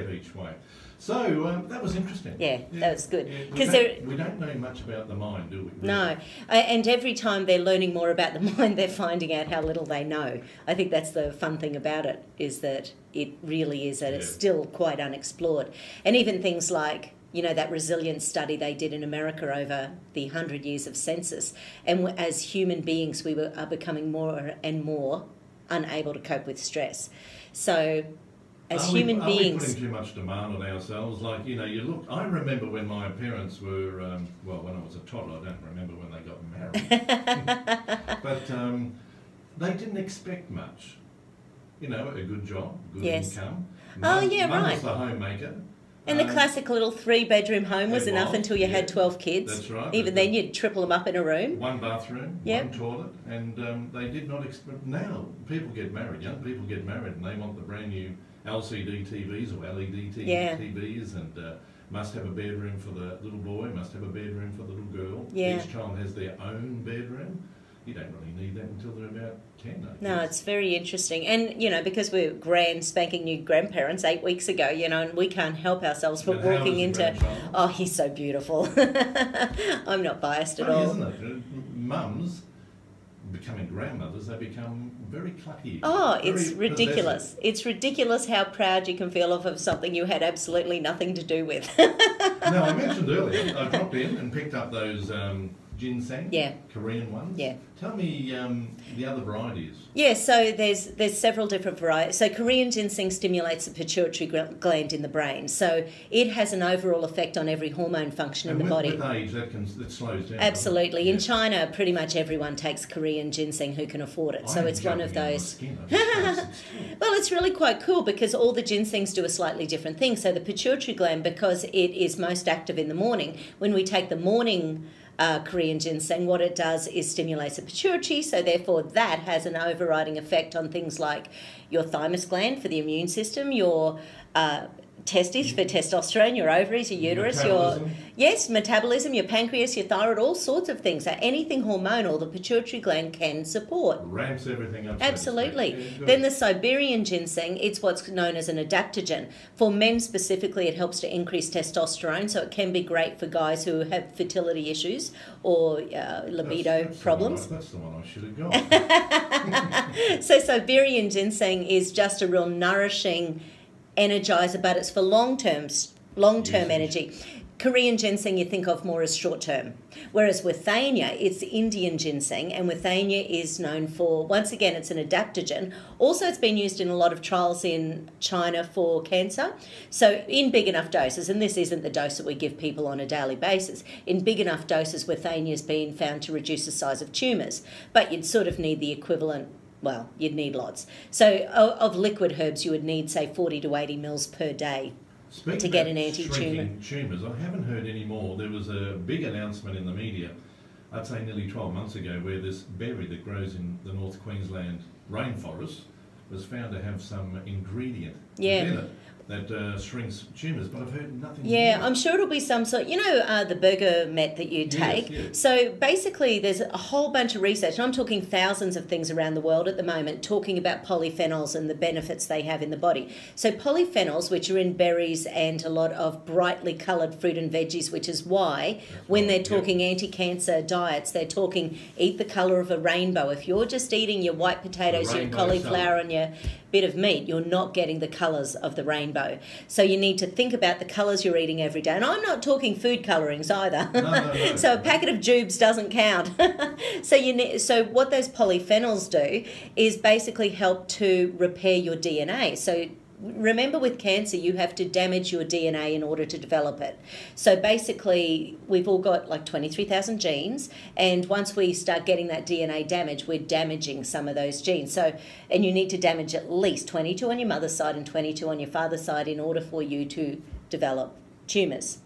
bet each way. So that was interesting. Yeah, that was good. Because we don't know much about the mind, do we? Really? No, and every time they're learning more about the mind, they're finding out how little they know. I think that's the fun thing about it, is that it really is that it's still quite unexplored. And even things like, you know, that resilience study they did in America over the 100 years of census. And as human beings, we are becoming more and more unable to cope with stress. So as human beings... Are we putting too much demand on ourselves? Like, you know, you look... I remember when my parents were... when I was a toddler, I don't remember when they got married. But they didn't expect much. You know, a good job, good income. Mum was the homemaker. And the classic little 3-bedroom home was enough until you had 12 kids. That's right. Even then you'd triple them up in a room. One bathroom, one toilet, and they did not expect... Now, people get married, young people get married, and they want the brand new LCD TVs or LED TVs, and must have a bedroom for the little boy, must have a bedroom for the little girl. Yeah. Each child has their own bedroom. You don't really need that until they're about 10. No, it's very interesting. And, you know, because we're grand spanking new grandparents 8 weeks ago, you know, and we can't help ourselves but walking into... Oh, he's so beautiful. I'm not biased at all. Isn't it? Mums becoming grandmothers, they become very clucky. Oh, it's ridiculous. Possessive. It's ridiculous how proud you can feel of something you had absolutely nothing to do with. Now, I mentioned earlier, I dropped in and picked up those... ginseng, Korean ones. Yeah. Tell me the other varieties. Yeah, so there's several different varieties. So Korean ginseng stimulates the pituitary gland in the brain. So it has an overall effect on every hormone function in the body. With age, that slows down. Absolutely. In China, pretty much everyone takes Korean ginseng who can afford it. So it's one of those. Well, it's really quite cool because all the ginsengs do a slightly different thing. So the pituitary gland, because it is most active in the morning, when we take the morning Korean ginseng, what it does is stimulates the pituitary, so therefore that has an overriding effect on things like your thymus gland for the immune system, your testes for testosterone, your ovaries, your uterus, metabolism, your pancreas, your thyroid, all sorts of things. So anything hormonal, the pituitary gland can support. Ramps everything up. Absolutely. Then the Siberian ginseng, it's what's known as an adaptogen. For men specifically, it helps to increase testosterone, so it can be great for guys who have fertility issues or libido problems. That's the one I should have got. So Siberian ginseng is just a real nourishing energizer, but it's for long-term energy. Korean ginseng you think of more as short-term, whereas withania, it's Indian ginseng, and withania is known for, once again, it's an adaptogen. Also, it's been used in a lot of trials in China for cancer. So in big enough doses, and this isn't the dose that we give people on a daily basis, in big enough doses, withania has been found to reduce the size of tumours, but you'd sort of need the equivalent. Well, you'd need lots. So of liquid herbs, you would need, say, 40 to 80 mils per day to get an anti-tumour. Tumours, I haven't heard any more. There was a big announcement in the media, I'd say nearly 12 months ago, where this berry that grows in the North Queensland rainforest was found to have some ingredient in it that shrinks tumours, but I've heard nothing more. I'm sure it'll be some sort, the burger met that you take. Yes. So basically there's a whole bunch of research, and I'm talking thousands of things around the world at the moment, talking about polyphenols and the benefits they have in the body. So polyphenols, which are in berries and a lot of brightly coloured fruit and veggies, which is why when they're talking anti-cancer diets, they're talking eat the colour of a rainbow. If you're just eating your white potatoes, your cauliflower and your bit of meat, you're not getting the colours of the rainbow. So you need to think about the colours you're eating every day. And I'm not talking food colourings either. No. So a packet of Jubes doesn't count. So what those polyphenols do is basically help to repair your DNA. So remember, with cancer, you have to damage your DNA in order to develop it. So basically, we've all got like 23,000 genes, and once we start getting that DNA damage, we're damaging some of those genes. So, and you need to damage at least 22 on your mother's side and 22 on your father's side in order for you to develop tumours.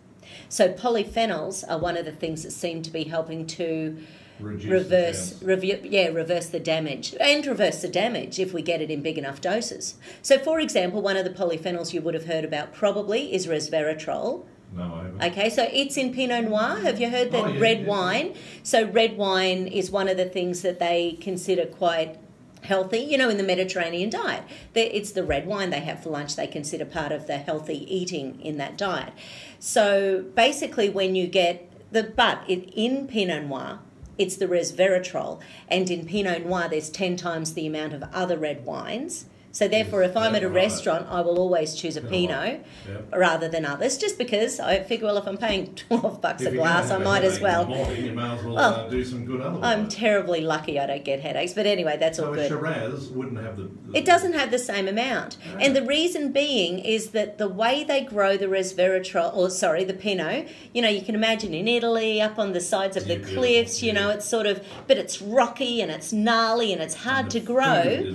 So polyphenols are one of the things that seem to be helping to reverse the damage, and reverse the damage if we get it in big enough doses. So, for example, one of the polyphenols you would have heard about probably is resveratrol. No, I haven't. Okay, so it's in Pinot Noir. Have you heard that? Red wine. So red wine is one of the things that they consider quite healthy, you know, in the Mediterranean diet. It's the red wine they have for lunch they consider part of the healthy eating in that diet. So basically when you get in Pinot Noir, it's the resveratrol, and in Pinot Noir there's 10 times the amount of other red wines. So therefore, if I'm at a restaurant, I will always choose a Pinot rather than others, just because I figure, well, if I'm paying $12 a glass, I might as well. You may as well do some good otherwise. I'm terribly lucky I don't get headaches, but anyway, that's all good. So a Shiraz wouldn't have the... It doesn't have the same amount. No. And the reason being is that the way they grow the resveratrol, the Pinot, you know, you can imagine in Italy, up on the sides of the cliffs, you know, it's sort of, but it's rocky and it's gnarly and it's hard to grow.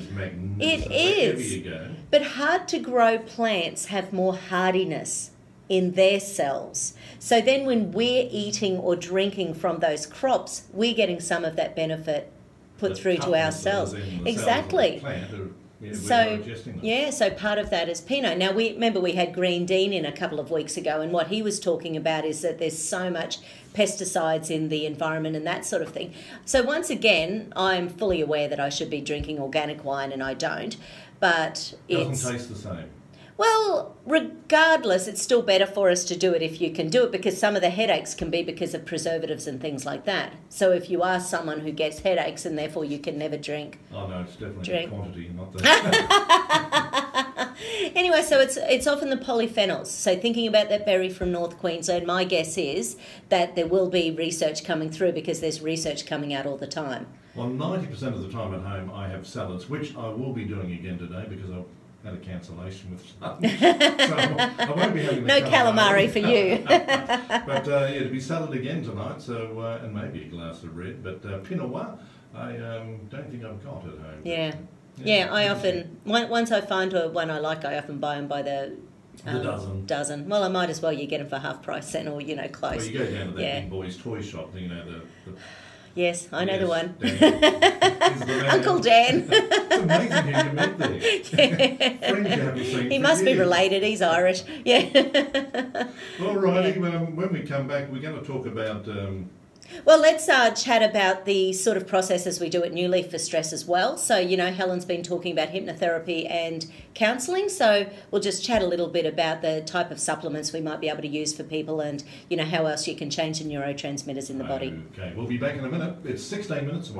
It is. But hard to grow plants have more hardiness in their cells. So then when we're eating or drinking from those crops, we're getting some of that benefit put through to our cells. Exactly. So part of that is Pinot. Now, we had Green Dean in a couple of weeks ago, and what he was talking about is that there's so much pesticides in the environment and that sort of thing. So once again, I'm fully aware that I should be drinking organic wine, and I don't. But it doesn't taste the same. Well, regardless, it's still better for us to do it if you can do it, because some of the headaches can be because of preservatives and things like that. So if you are someone who gets headaches and therefore you can never drink... Oh, no, it's definitely the quantity, not the... Anyway, so it's often the polyphenols. So thinking about that berry from North Queensland, my guess is that there will be research coming through, because there's research coming out all the time. Well, 90% of the time at home I have salads, which I will be doing again today because I've had a cancellation with lunch. So I won't be having no calamari for you. But it'll be salad again tonight, so and maybe a glass of red. But Pinot Noir, I don't think I've got at home. Yeah, I often, once I find one I like, I often buy them by the dozen. Well, I might as well. You get them for half price then, or, you know, close. Well, you go down to that big boy's toy shop, you know, the Yes, I know the one. Dan. Uncle Dan. It's amazing who you met there. Yeah. Friends you haven't seen He for must years. be related. He's Irish. Yeah. All righty. When we come back, we're going to talk about... Well, let's chat about the sort of processes we do at New Leaf for stress as well. So, you know, Helen's been talking about hypnotherapy and counselling. So we'll just chat a little bit about the type of supplements we might be able to use for people, and, you know, how else you can change the neurotransmitters in the body. Okay, we'll be back in a minute. It's 16 minutes away.